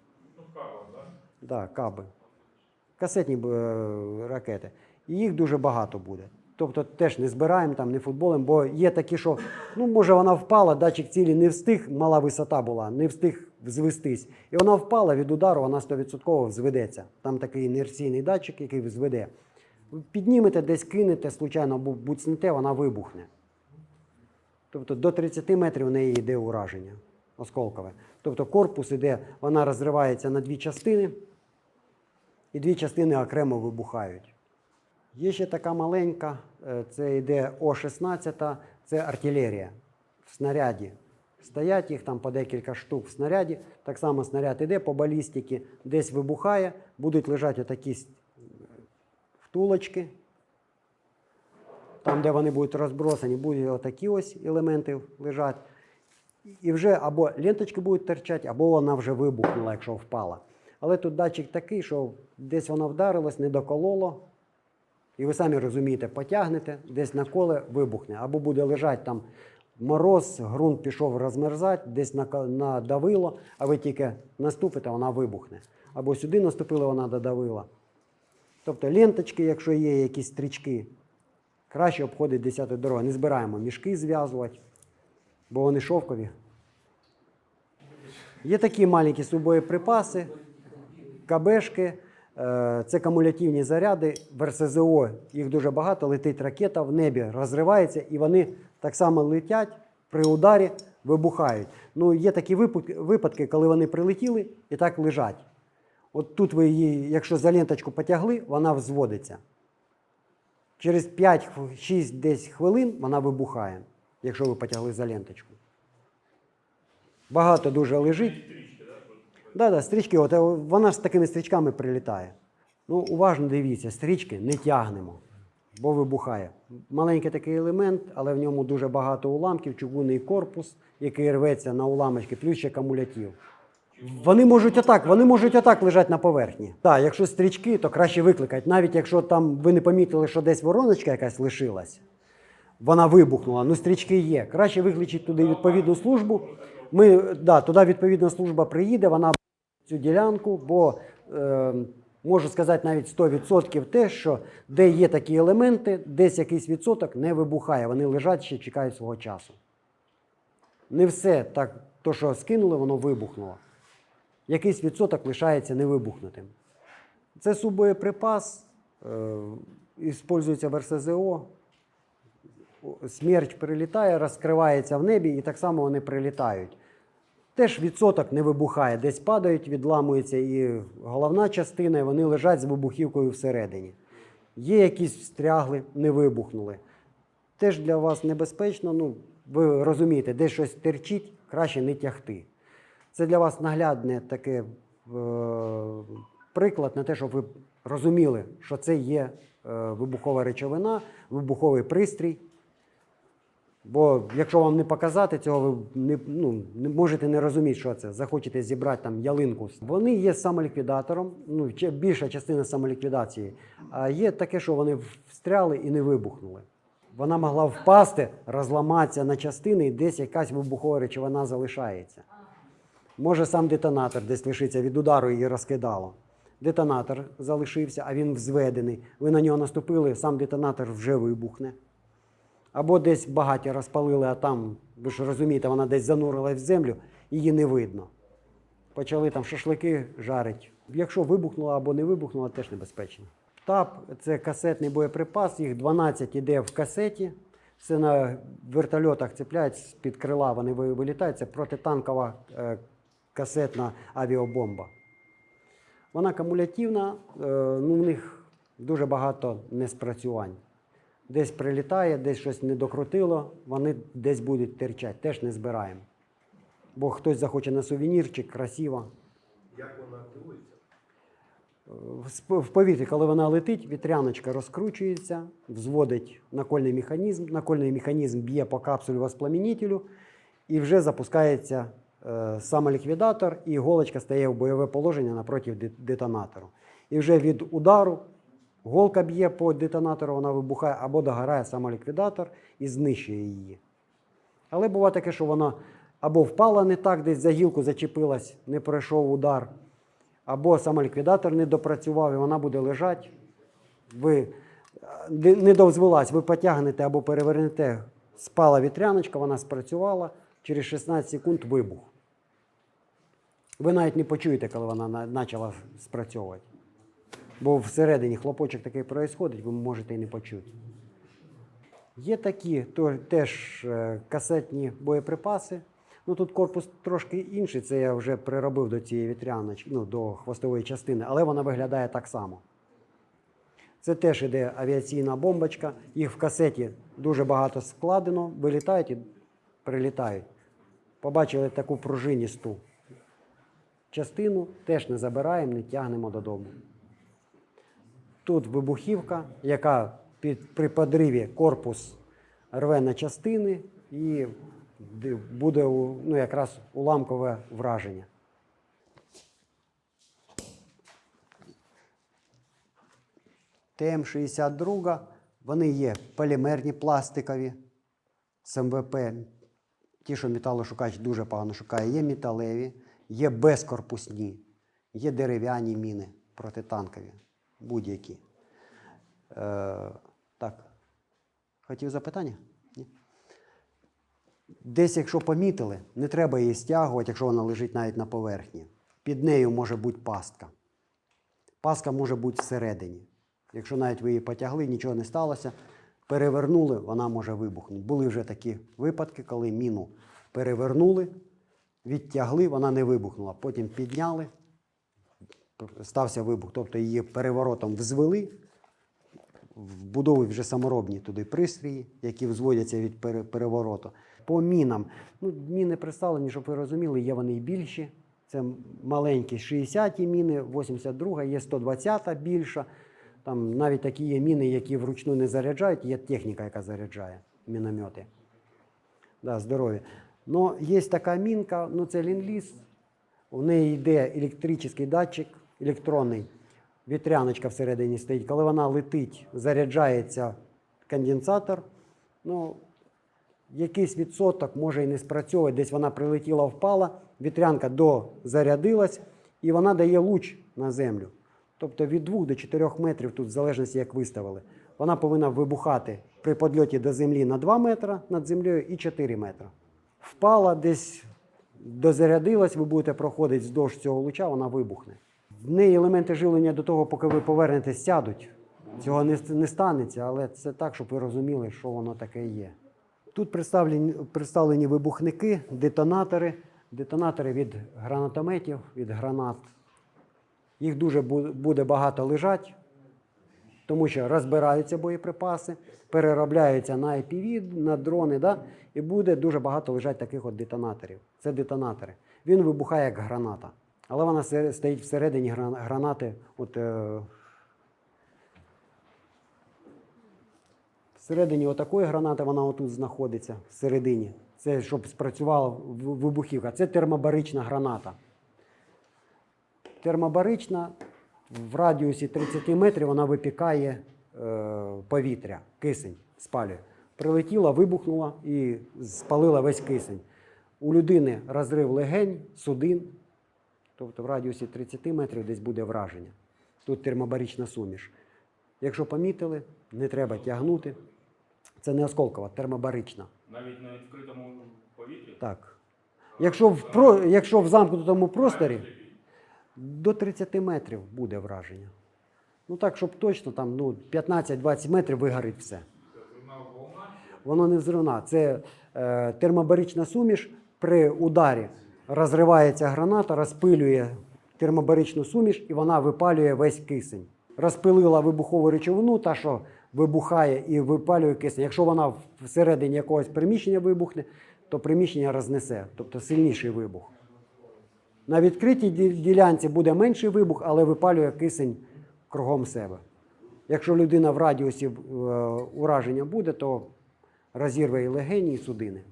[SPEAKER 1] Так, каби. Касетні ракети. І їх дуже багато буде. Тобто теж не збираємо, там, не футболем, бо є такі, що, ну, може вона впала, датчик цілі не встиг, мала висота була, не встиг звестись. І вона впала від удару, вона 100% взведеться. Там такий інерційний датчик, який взведе. Піднімете, десь кинете, случайно буцнете, вона вибухне. Тобто до 30 метрів в неї йде ураження осколкове. Тобто корпус іде, вона розривається на дві частини, і дві частини окремо вибухають. Є ще така маленька, це йде О-16, це артилерія. В снаряді стоять їх там по декілька штук в снаряді. Так само снаряд іде по балістиці, десь вибухає, будуть лежати отакі втулочки. Там, де вони будуть розбросані, будуть отакі ось елементи лежати. І вже або ленточки будуть торчати, або вона вже вибухнула, якщо впала. Але тут датчик такий, що десь вона вдарилась, не докололо. І ви самі розумієте, потягнете, десь на коле вибухне. Або буде лежати там мороз, ґрунт пішов розмерзати, десь надавило, а ви тільки наступите, вона вибухне. Або сюди наступили, вона додавила. Тобто ленточки, якщо є якісь стрічки, краще обходить 10-ю дорогу. Не збираємо мішки зв'язувати, бо вони шовкові. Є такі маленькі субоєприпаси, КБшки, це кумулятивні заряди, в РСЗО їх дуже багато, летить ракета, в небі розривається, і вони так само летять, при ударі вибухають. Ну, є такі випадки, коли вони прилетіли і так лежать. От тут ви її, якщо за ленточку потягли, вона взводиться. Через 5-6 десь хвилин вона вибухає, якщо ви потягли за ленточку. Багато дуже лежить. Так, стрічки, от, вона ж з такими стрічками прилітає. Ну, уважно дивіться, стрічки не тягнемо, бо вибухає. Маленький такий елемент, але в ньому дуже багато уламків, чугунний корпус, який рветься на уламочки, плюс ще кумулятив. Вони можуть отак лежати на поверхні. Так, якщо стрічки, то краще викликати. Навіть якщо там ви не помітили, що десь вороночка якась лишилась, вона вибухнула, ну стрічки є. Краще викличити туди відповідну службу. Туди відповідна служба приїде, вона цю ділянку, бо можу сказати навіть 100% те, що де є такі елементи, десь якийсь відсоток не вибухає. Вони лежать ще чекають свого часу. Не все так, то що скинули, воно вибухнуло. Якийсь відсоток лишається невибухнутим. Це субоєприпас, використовується в РСЗО. Смерч прилітає, розкривається в небі, і так само вони прилітають. Теж відсоток не вибухає, десь падають, відламується і головна частина, і вони лежать з вибухівкою всередині. Є якісь встрягли, не вибухнули. Теж для вас небезпечно, ну, ви розумієте, десь щось терчить, краще не тягти. Це для вас наглядне таке приклад на те, щоб ви розуміли, що це є вибухова речовина, вибуховий пристрій. Бо якщо вам не показати цього, ви не можете не розуміти, що це. Захочете зібрати там ялинку. Вони є самоліквідатором, ну, більша частина самоліквідації. А є таке, що вони встряли і не вибухнули. Вона могла впасти, розламатися на частини, і десь якась вибухова речовина залишається. Може сам детонатор десь лишиться від удару, її розкидало. Детонатор залишився, а він взведений. Ви на нього наступили, сам детонатор вже вибухне. Або десь багаття розпалили, а там, ви ж розумієте, вона десь занурилась в землю, її не видно. Почали там шашлики жарити. Якщо вибухнула або не вибухнула, теж небезпечно. ТАП – це касетний боєприпас, їх 12 іде в касеті. Це на вертольотах цепляють, з-під крила вони вилітають. Це протитанкова касетна авіабомба. Вона кумулятивна, ну, в них дуже багато неспрацювань. Десь прилітає, десь щось не докрутило, вони десь будуть терчати, теж не збираємо. Бо хтось захоче на сувенірчик, красиво.
[SPEAKER 5] Як вона активується?
[SPEAKER 1] В повітрі, коли вона летить, вітряночка розкручується, взводить накольний механізм. Накольний механізм б'є по капсулі воспламенителю і вже запускається самоліквідатор, і іголочка стає в бойове положення напроти детонатору. І вже від удару голка б'є по детонатору, вона вибухає, або догорає самоліквідатор і знищує її. Але буває таке, що вона або впала не так, десь за гілку зачепилась, не пройшов удар, або самоліквідатор не допрацював, і вона буде лежати. Ви не довзвелась, ви потягнете або перевернете, спала вітряночка, вона спрацювала, через 16 секунд вибух. Ви навіть не почуєте, коли вона почала спрацьовувати. Бо всередині хлопочок такий відбувається, ви можете і не почути. Є такі теж касетні боєприпаси. Ну, тут корпус трошки інший, це я вже приробив до цієї вітряночки, ну, до хвостової частини, але вона виглядає так само. Це теж іде авіаційна бомбочка, їх в касеті дуже багато складено, вилітають і прилітають. Побачили таку пружиністу частину, теж не забираємо, не тягнемо додому. Тут вибухівка, яка при подриві корпус рве на частини і буде якраз уламкове враження. ТМ-62, вони є полімерні, пластикові, з МВП. Ті, що металошукач дуже погано шукає, є металеві, є безкорпусні, є дерев'яні міни протитанкові, будь-які. Так, хотів запитання? Ні? Десь, якщо помітили, не треба її стягувати, якщо вона лежить навіть на поверхні. Під нею може бути пастка. Пастка може бути всередині. Якщо навіть ви її потягли, нічого не сталося, перевернули, вона може вибухнути. Були вже такі випадки, коли міну перевернули, відтягли, вона не вибухнула. Потім підняли, стався вибух. Тобто її переворотом взвели, вбудовують вже саморобні туди пристрої, які взводяться від перевороту. По мінам. Ну, міни представлені, щоб ви розуміли, є вони і більші. Це маленькі 60-ті міни, 82-га, є 120-та більша. Там навіть такі є міни, які вручну не заряджають, є техніка, яка заряджає міномети. Да, здорові. Ну, є така мінка, ну це Ленд-Ліз. У неї йде електричний датчик, електронний. Вітряночка всередині стоїть. Коли вона летить, заряджається конденсатор. Ну, якийсь відсоток може і не спрацьовувати. Десь вона прилетіла, впала, вітрянка дозарядилась, і вона дає луч на землю. Тобто від 2 до 4 метрів, тут в залежності як виставили. Вона повинна вибухати при підльоті до землі на 2 метри над землею і 4 метри. Впала, десь дозарядилась, ви будете проходити вздовж цього луча, вона вибухне. В неї елементи живлення до того, поки ви повернетесь, сядуть. Цього не станеться, але це так, щоб ви розуміли, що воно таке є. Тут представлені вибухники, детонатори. Детонатори від гранатометів, від гранат. Їх дуже буде багато лежать. Тому що розбираються боєприпаси, переробляються на IPV, на дрони, да? І буде дуже багато лежать таких от детонаторів. Це детонатори. Він вибухає як граната. Але вона стоїть всередині гранати. Всередині отакої гранати вона отут знаходиться, всередині. Це щоб спрацювала вибухівка. Це термобарична граната. Термобарична, в радіусі 30 метрів вона випікає повітря, кисень спалює. Прилетіла, вибухнула і спалила весь кисень. У людини розрив легень, судин, тобто в радіусі 30 метрів десь буде враження. Тут термобарична суміш. Якщо помітили, не треба тягнути. Це не осколкова, термобарична.
[SPEAKER 3] Навіть на відкритому повітрі?
[SPEAKER 1] Так. Якщо в замкнутому просторі, до 30 метрів буде враження. Ну так, щоб точно, там, 15-20 метрів вигорить все. Воно не взривна. Це термобарична суміш. При ударі розривається граната, розпилює термобаричну суміш і вона випалює весь кисень. Розпилила вибухову речовину, та, що вибухає і випалює кисень. Якщо вона всередині якогось приміщення вибухне, то приміщення рознесе, тобто сильніший вибух. На відкритій ділянці буде менший вибух, але випалює кисень кругом себе. Якщо людина в радіусі ураження буде, то розірве і легені, і судини.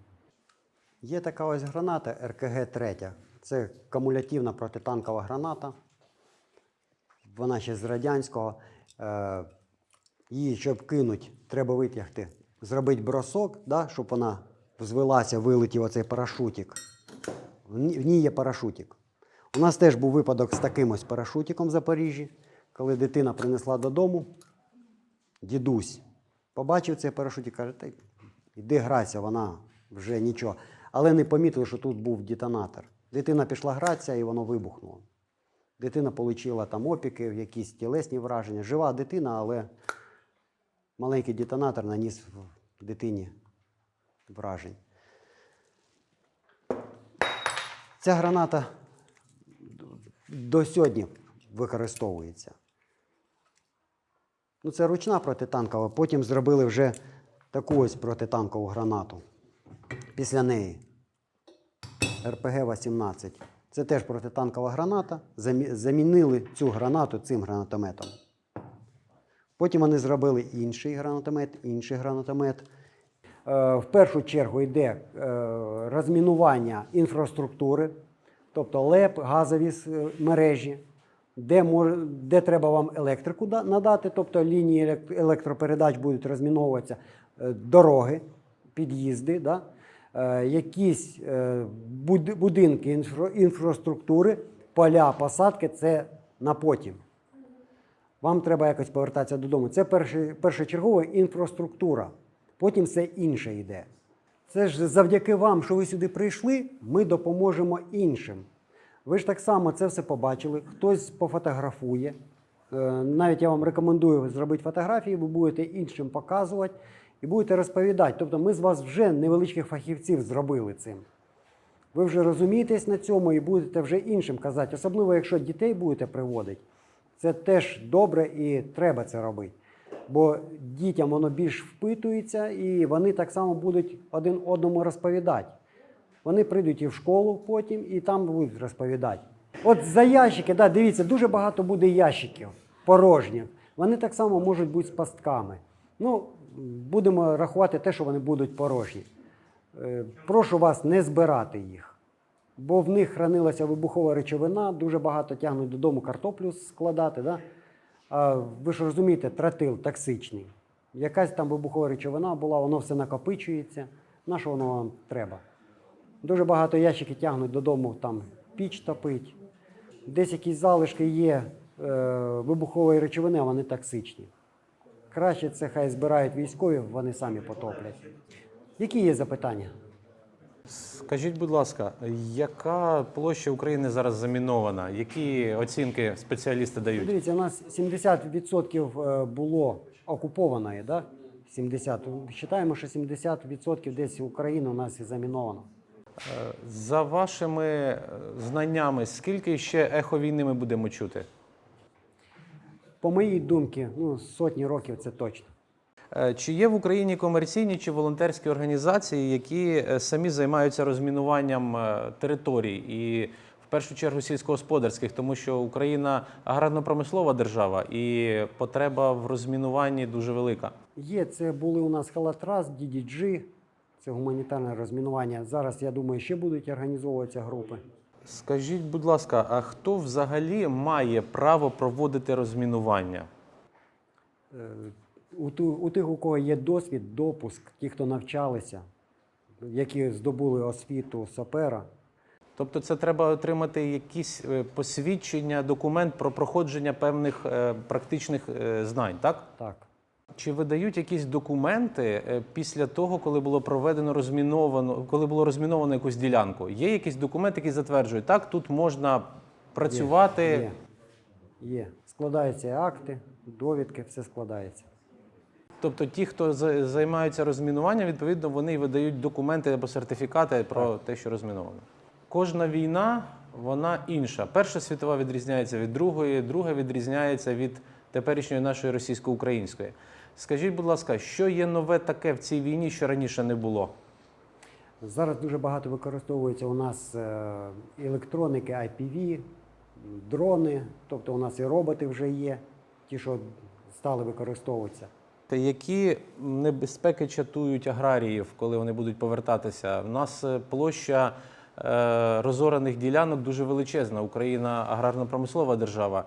[SPEAKER 1] Є така ось граната РКГ-3. Це кумулятивна протитанкова граната. Вона ще з радянського. Її, щоб кинути, треба витягти, зробити бросок, да, щоб вона взвелася, вилетів оцей парашутик. В ній є парашутик. У нас теж був випадок з таким ось парашутиком в Запоріжжі, коли дитина принесла додому, дідусь побачив цей парашутик, каже, та йди грайся, вона вже нічого. Але не помітили, що тут був детонатор. Дитина пішла гратися і воно вибухнуло. Дитина отримала там опіки, якісь тілесні враження. Жива дитина, але маленький детонатор наніс дитині вражень. Ця граната до сьогодні використовується. Це ручна протитанкова, потім зробили вже таку ось протитанкову гранату. Після неї РПГ-18. Це теж протитанкова граната. Замінили цю гранату цим гранатометом. Потім вони зробили інший гранатомет. В першу чергу йде розмінування інфраструктури, тобто ЛЕП, газові мережі, де треба вам електрику надати, тобто лінії електропередач будуть розміновуватися, дороги, під'їзди, да? Якісь будинки інфраструктури, поля, посадки – це на потім. Вам треба якось повертатися додому. Це першочергова інфраструктура. Потім все інше йде. Це ж завдяки вам, що ви сюди прийшли, ми допоможемо іншим. Ви ж так само це все побачили, хтось пофотографує. Навіть я вам рекомендую зробити фотографії, ви будете іншим показувати і будете розповідати. Тобто ми з вас вже невеличких фахівців зробили цим. Ви вже розумієтесь на цьому і будете вже іншим казати. Особливо, якщо дітей будете приводити. Це теж добре і треба це робити. Бо дітям воно більш впитується і вони так само будуть один одному розповідати. Вони прийдуть і в школу потім, і там будуть розповідати. От за ящики, да, дивіться, дуже багато буде ящиків порожніх. Вони так само можуть бути з пастками. Будемо рахувати те, що вони будуть порожні. Прошу вас не збирати їх, бо в них хранилася вибухова речовина, дуже багато тягнуть додому картоплю складати. Да? А ви ж розумієте, тротил токсичний. Якась там вибухова речовина була, воно все накопичується. На що воно вам треба? Дуже багато ящиків тягнуть додому, там піч топить. Десь якісь залишки є вибухової речовини, а вони токсичні. Краще це хай збирають військові, вони самі потоплять. Які є запитання?
[SPEAKER 3] Скажіть, будь ласка, яка площа України зараз замінована? Які оцінки спеціалісти дають?
[SPEAKER 1] Дивіться, у нас 70% було окупованої, да? 70. Вважаємо, що 70% десь України у нас і заміновано.
[SPEAKER 3] За вашими знаннями, скільки ще ехо війни ми будемо чути?
[SPEAKER 1] По моїй думці, ну, сотні років це точно.
[SPEAKER 3] Чи є в Україні комерційні чи волонтерські організації, які самі займаються розмінуванням територій і в першу чергу сільськогосподарських, тому що Україна аграрно-промислова держава і потреба в розмінуванні дуже велика?
[SPEAKER 1] Є, це були у нас Халатрас, DDG, це гуманітарне розмінування. Зараз, я думаю, ще будуть організовуватися групи.
[SPEAKER 3] Скажіть, будь ласка, а хто взагалі має право проводити розмінування?
[SPEAKER 1] У тих, у кого є досвід, допуск, ті, хто навчалися, які здобули освіту сапера.
[SPEAKER 3] Тобто це треба отримати якісь посвідчення, документ про проходження певних практичних знань, так?
[SPEAKER 1] Так.
[SPEAKER 3] Чи видають якісь документи після того, коли було коли було розміновано якусь ділянку? Є якісь документи, які затверджують, так, тут можна працювати?
[SPEAKER 1] Є. Складаються акти, довідки, все складається.
[SPEAKER 3] Тобто ті, хто займаються розмінуванням, відповідно, вони й видають документи або сертифікати про те, що розміновано. Кожна війна, вона інша. Перша світова відрізняється від другої, друга відрізняється від теперішньої нашої російсько-української. Скажіть, будь ласка, що є нове таке в цій війні, що раніше не було?
[SPEAKER 1] Зараз дуже багато використовується у нас електроніки, IPV, дрони, тобто у нас і роботи вже є, ті, що стали використовуватися.
[SPEAKER 3] Які небезпеки чатують аграріїв, коли вони будуть повертатися? У нас площа розораних ділянок дуже величезна. Україна аграрно-промислова держава.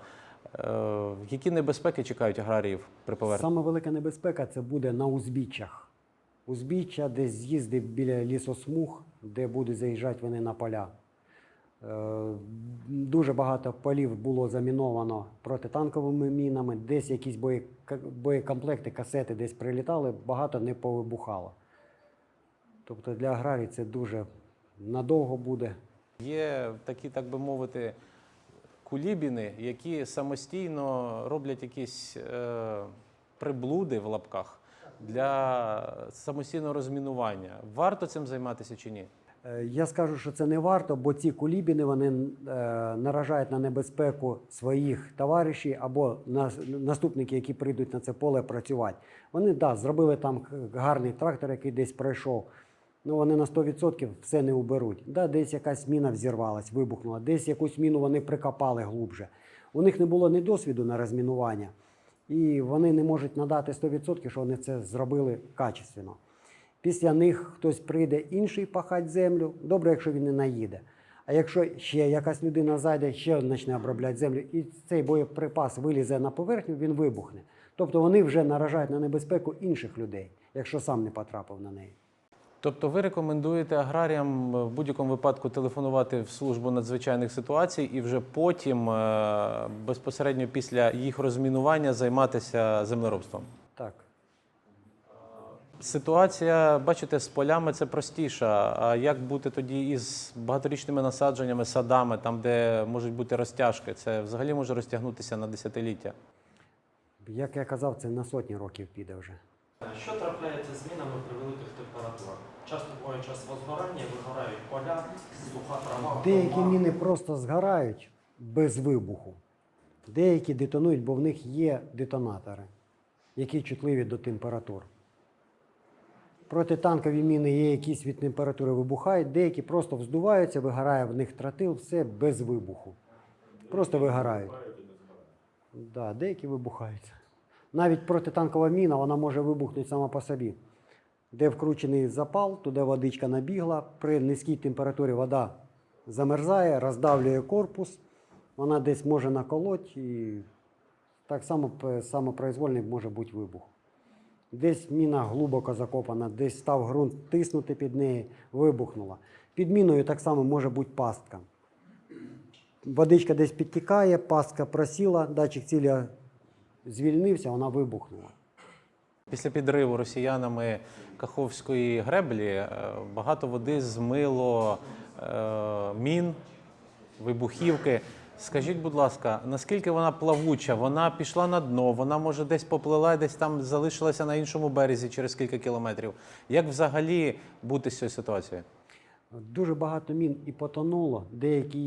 [SPEAKER 3] Які небезпеки чекають аграріїв при поверненні?
[SPEAKER 1] Саме велика небезпека це буде на узбіччях. Узбіччя, десь з'їзди біля лісосмуг, де будуть заїжджати вони на поля. Дуже багато полів було заміновано протитанковими мінами, десь якісь боєкомплекти, касети десь прилітали, багато не повибухало. Тобто для аграрії це дуже надовго буде.
[SPEAKER 3] Є такі, так би мовити, кулібіни, які самостійно роблять якісь приблуди в лапках для самостійного розмінування. Варто цим займатися чи ні?
[SPEAKER 1] Я скажу, що це не варто, бо ці кулібіни вони наражають на небезпеку своїх товаришів або наступники, які прийдуть на це поле працювати. Вони, зробили там гарний трактор, який десь пройшов, але вони на 100% все не уберуть. Десь якась міна взірвалась, вибухнула, десь якусь міну вони прикопали глубже. У них не було ні досвіду на розмінування, і вони не можуть надати 100%, що вони це зробили качественно. Після них хтось прийде інший пахати землю, добре, якщо він не наїде. А якщо ще якась людина зайде, ще почне обробляти землю, і цей боєприпас вилізе на поверхню, він вибухне. Тобто вони вже наражають на небезпеку інших людей, якщо сам не потрапив на неї.
[SPEAKER 3] Тобто ви рекомендуєте аграріям в будь-якому випадку телефонувати в службу надзвичайних ситуацій і вже потім, безпосередньо після їх розмінування, займатися землеробством?
[SPEAKER 1] Так.
[SPEAKER 3] Ситуація, бачите, з полями це простіша. А як бути тоді із багаторічними насадженнями, садами, там, де можуть бути розтяжки? Це взагалі може розтягнутися на десятиліття.
[SPEAKER 1] Як я казав, це на сотні років піде вже.
[SPEAKER 6] Що трапляється з мінами при великих температурах? Часто буває час возгорання, вигорають поля, суха трава.
[SPEAKER 1] Деякі міни просто згорають без вибуху. Деякі детонують, бо в них є детонатори, які чутливі до температур. Протитанкові міни є якісь від температури вибухають, деякі просто вздуваються, вигорає в них тротил, все без вибуху. Просто вигорають. Да, деякі вибухаються. Навіть протитанкова міна, вона може вибухнути сама по собі. Де вкручений запал, туди водичка набігла, при низькій температурі вода замерзає, роздавлює корпус, вона десь може наколоть і так само самопроізвольний може бути вибух. Десь міна глибоко закопана, десь став ґрунт тиснути під неї, вибухнула. Під міною так само може бути пастка. Водичка десь підтікає, пастка просіла, датчик цілі звільнився, вона вибухнула.
[SPEAKER 3] Після підриву росіянами Каховської греблі багато води змило мін, вибухівки. Скажіть, будь ласка, наскільки вона плавуча? Вона пішла на дно, вона, може, десь поплила, десь там залишилася на іншому березі через кілька кілометрів. Як взагалі бути з цією ситуацією?
[SPEAKER 1] Дуже багато мін і потонуло. Деякі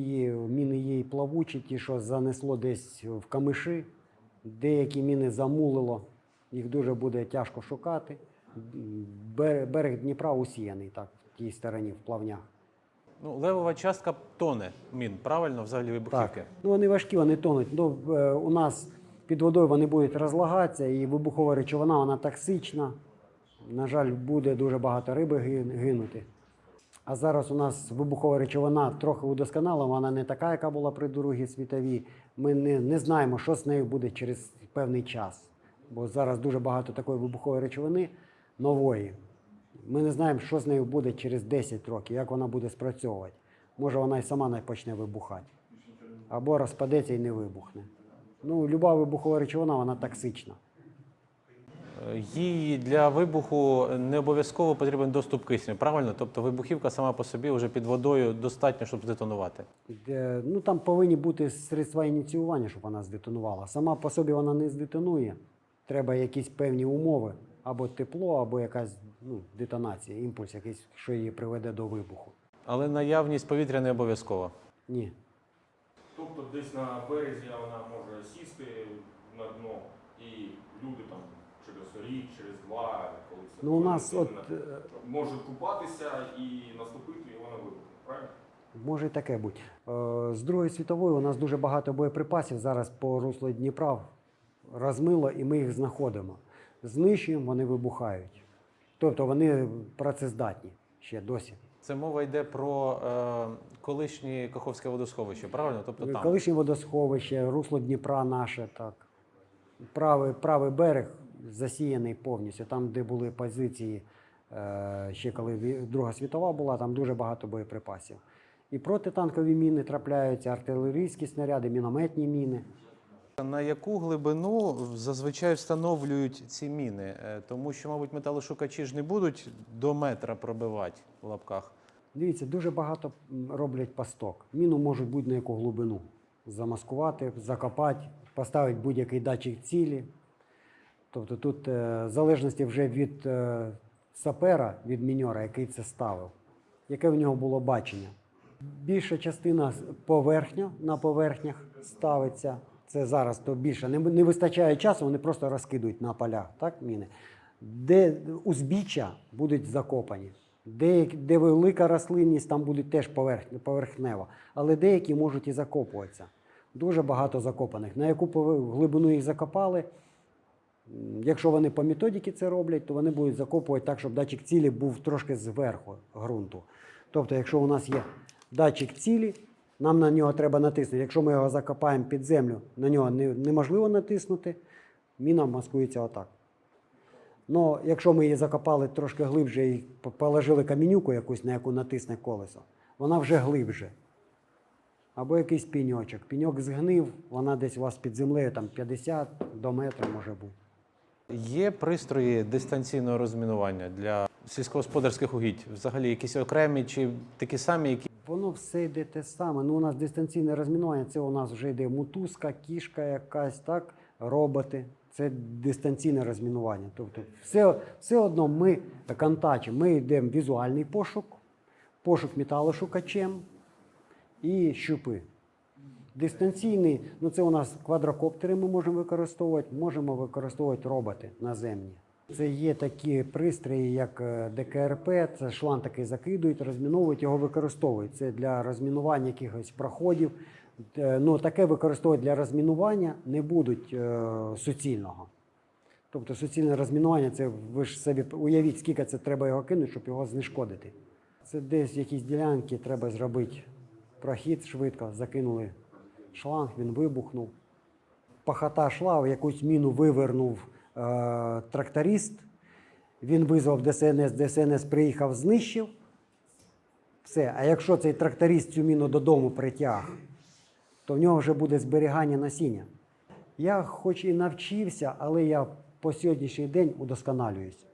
[SPEAKER 1] міни є і плавучі, ті, що занесло десь в камиші, Деякі міни замулило, їх дуже буде тяжко шукати. Берег Дніпра усіяний так, в тій стороні, в плавнях.
[SPEAKER 3] Ну, левова частка тоне мін, правильно, взагалі вибухівки?
[SPEAKER 1] Так. Ну, вони важкі, вони тонуть. Ну, у нас під водою вони будуть розлагатися, і вибухова речовина, вона токсична. На жаль, буде дуже багато риби гинути. А зараз у нас вибухова речовина трохи удосконала, вона не така, яка була при Другій світовій. Ми не знаємо, що з нею буде через певний час. Бо зараз дуже багато такої вибухової речовини нової. Ми не знаємо, що з нею буде через 10 років, як вона буде спрацьовувати. Може, вона і сама не почне вибухати. Або розпадеться і не вибухне. Ну, люба вибухова речовина, вона токсична.
[SPEAKER 3] Їй для вибуху не обов'язково потрібен доступ кисню, правильно? Тобто вибухівка сама по собі вже під водою достатньо, щоб здетонувати.
[SPEAKER 1] Ну, там повинні бути средства ініціювання, щоб вона здетонувала. Сама по собі вона не здетонує. Треба якісь певні умови, або тепло, або якась детонація, імпульс якийсь, що її приведе до вибуху.
[SPEAKER 3] Але наявність повітря не обов'язково.
[SPEAKER 1] Ні.
[SPEAKER 5] Тобто десь на березі вона може сісти на дно, і люди там через рік, через два, коли це
[SPEAKER 1] Ну, у нас
[SPEAKER 5] можуть купатися і наступити, і вона вибухне, правильно?
[SPEAKER 1] Може і таке бути. З Другої світової у нас дуже багато боєприпасів зараз по руслу Дніпра розмило, і ми їх знаходимо. Знищуємо, вони вибухають. Тобто вони працездатні ще досі.
[SPEAKER 3] Це мова йде про колишнє Каховське водосховище, правильно? Тобто там.
[SPEAKER 1] Колишнє водосховище, русло Дніпра наше, так. Правий берег засіяний повністю. Там, де були позиції, ще коли Друга світова була, там дуже багато боєприпасів. І протитанкові міни трапляються, артилерійські снаряди, мінометні міни.
[SPEAKER 3] На яку глибину зазвичай встановлюють ці міни? Тому що, мабуть, металошукачі ж не будуть до метра пробивати в лапках.
[SPEAKER 1] Дивіться, дуже багато роблять пасток. Міну можуть будь-на яку глибину замаскувати, закопати, поставити будь-який датчик цілі. Тобто тут в залежності вже від сапера, від міньора, який це ставив, яке в нього було бачення. Більша частина на поверхнях ставиться. Це зараз то більше. Не вистачає часу, вони просто розкидують на полях, так, міни. Де узбіччя будуть закопані. Де велика рослинність, там будуть теж поверхнево. Але деякі можуть і закопуватися. Дуже багато закопаних. На яку глибину їх закопали, якщо вони по методиці це роблять, то вони будуть закопувати так, щоб датчик цілі був трошки зверху ґрунту. Тобто, якщо у нас є датчик цілі, нам на нього треба натиснути. Якщо ми його закопаємо під землю, на нього неможливо натиснути, міна маскується отак. Но якщо ми її закопали трошки глибше і положили камінюку якусь, на яку натисне колесо, вона вже глибше. Або якийсь піньочок. Піньок згнив, вона десь у вас під землею там 50 до метра може бути.
[SPEAKER 3] Є пристрої дистанційного розмінування для сільськогосподарських угідь? Взагалі якісь окремі чи такі самі, які...
[SPEAKER 1] Воно все йде те саме. Ну, у нас дистанційне розмінування, це у нас вже йде мотузка, кішка якась, так, роботи. Це дистанційне розмінування. Тобто все одно ми контачимо. Ми йдемо візуальний пошук металошукачем і щупи. Дистанційний, ну це у нас квадрокоптери ми можемо використовувати роботи наземні. Це є такі пристрої, як ДКРП, це шланг такий закидують, розміновують, його використовують. Це для розмінування якихось проходів. Ну, таке використовують для розмінування, не будуть суцільного. Тобто суцільне розмінування, це ви ж собі уявіть, скільки це треба його кинути, щоб його знешкодити. Це десь якісь ділянки треба зробити прохід швидко, закинули шланг, він вибухнув. Пахота йшла, якусь міну вивернув тракторист, він визвав ДСНС, ДСНС приїхав, знищив. Все. А якщо цей тракторист цю міну додому притяг, то в нього вже буде зберігання насіння. Я хоч і навчився, але я по сьогоднішній день удосконалююсь.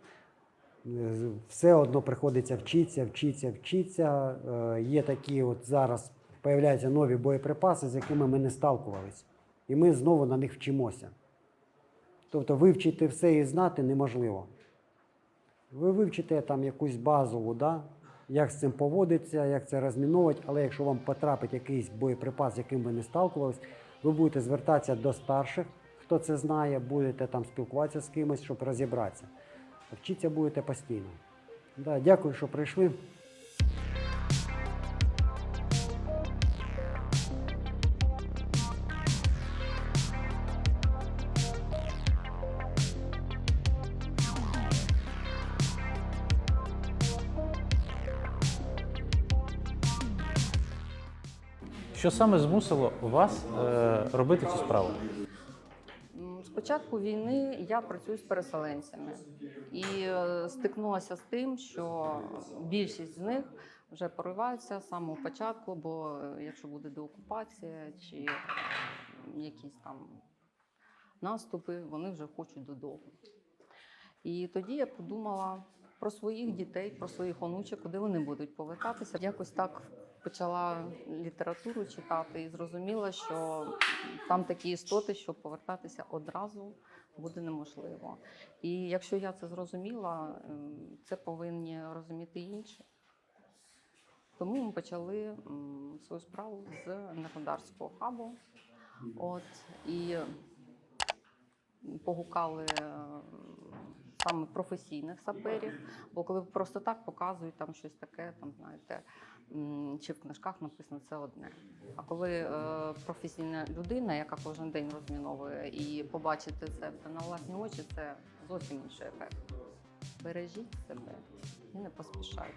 [SPEAKER 1] Все одно приходиться вчитися. Є такі от зараз появляються нові боєприпаси, з якими ми не сталкувалися. І ми знову на них вчимося. Тобто вивчити все і знати неможливо. Ви вивчите там якусь базову, да? Як з цим поводиться, як це розміновувати, але якщо вам потрапить якийсь боєприпас, з яким ви не сталкувалися, ви будете звертатися до старших, Хто це знає, будете там спілкуватися з кимось, щоб розібратися. Вчитися будете постійно. Да, дякую, що прийшли.
[SPEAKER 3] Що саме змусило вас робити цю справу?
[SPEAKER 7] З початку війни я працюю з переселенцями і стикнулася з тим, що більшість з них вже пориваються з самого початку, бо якщо буде деокупація чи якісь там наступи, вони вже хочуть додому. І тоді я подумала про своїх дітей, про своїх онучок, куди вони будуть повертатися. Якось так почала літературу читати і зрозуміла, що там такі істоти, що повертатися одразу буде неможливо. І якщо я це зрозуміла, це повинні розуміти інші. Тому ми почали свою справу з Енергодарського хабу. І погукали саме професійних саперів, бо коли просто так показують там щось таке, там, знаєте, чи в книжках написано, це одне. А коли професійна людина, яка кожен день розміновує, і побачити це на власні очі, це зовсім інший ефект. Бережіть себе і не поспішайте.